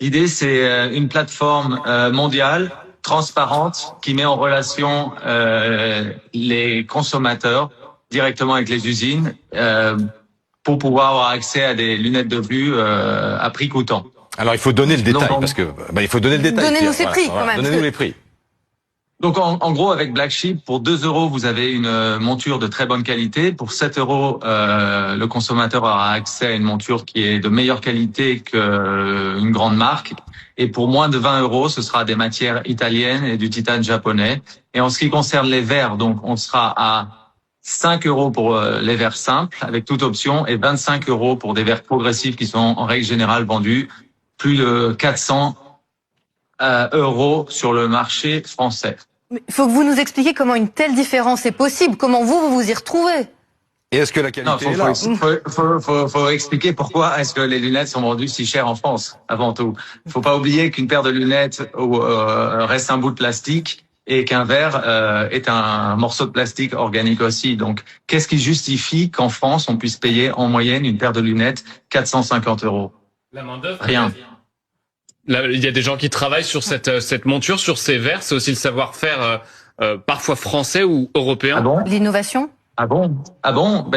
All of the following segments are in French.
L'idée, c'est une plateforme mondiale, transparente, qui met en relation les consommateurs directement avec les usines pour pouvoir avoir accès à des lunettes de vue à prix coûtant. Alors il faut donner le détail, parce que il faut donner le détail. Donnez-nous ces prix quand même. Donnez-nous les prix. Donc en gros, avec Black Sheep, pour 2 euros, vous avez une monture de très bonne qualité. Pour 7 euros, le consommateur aura accès à une monture qui est de meilleure qualité qu'une grande marque. Et pour moins de 20 euros, ce sera des matières italiennes et du titane japonais. Et en ce qui concerne les verres, donc on sera à 5 euros pour les verres simples, avec toute option, et 25 euros pour des verres progressifs qui sont en règle générale vendus plus de 400 euros sur le marché français. Il faut que vous nous expliquiez comment une telle différence est possible, comment vous vous y retrouvez. Et est-ce que la qualité est là? Faut expliquer pourquoi est-ce que les lunettes sont vendues si chères en France, avant tout. Il faut pas oublier qu'une paire de lunettes reste un bout de plastique et qu'un verre est un morceau de plastique organique aussi. Donc, qu'est-ce qui justifie qu'en France, on puisse payer en moyenne une paire de lunettes 450 euros? La main-d'œuvre. Rien. Là, il y a des gens qui travaillent sur cette monture, sur ces verres. C'est aussi le savoir-faire parfois français ou européen. Ah bon? L'innovation? Ah bon? Ah bon?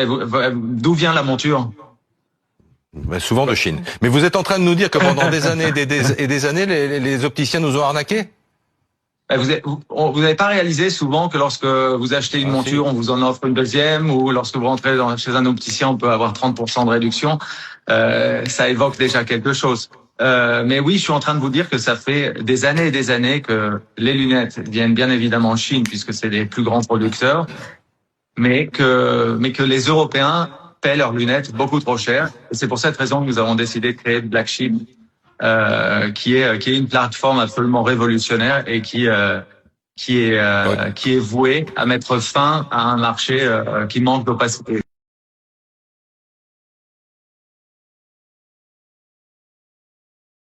D'où vient la monture? Souvent de Chine. Mais vous êtes en train de nous dire que pendant des années et des années, les opticiens nous ont arnaqués? Vous n'avez pas réalisé souvent que lorsque vous achetez une monture, on vous en offre une deuxième, ou lorsque vous rentrez chez un opticien, on peut avoir 30% de réduction. Ça évoque déjà quelque chose. Mais oui, je suis en train de vous dire que ça fait des années et des années que les lunettes viennent bien évidemment en Chine, puisque c'est les plus grands producteurs, mais que les Européens paient leurs lunettes beaucoup trop cher. Et c'est pour cette raison que nous avons décidé de créer Black Sheep, qui est une plateforme absolument révolutionnaire et qui est vouée à mettre fin à un marché qui manque d'opacité.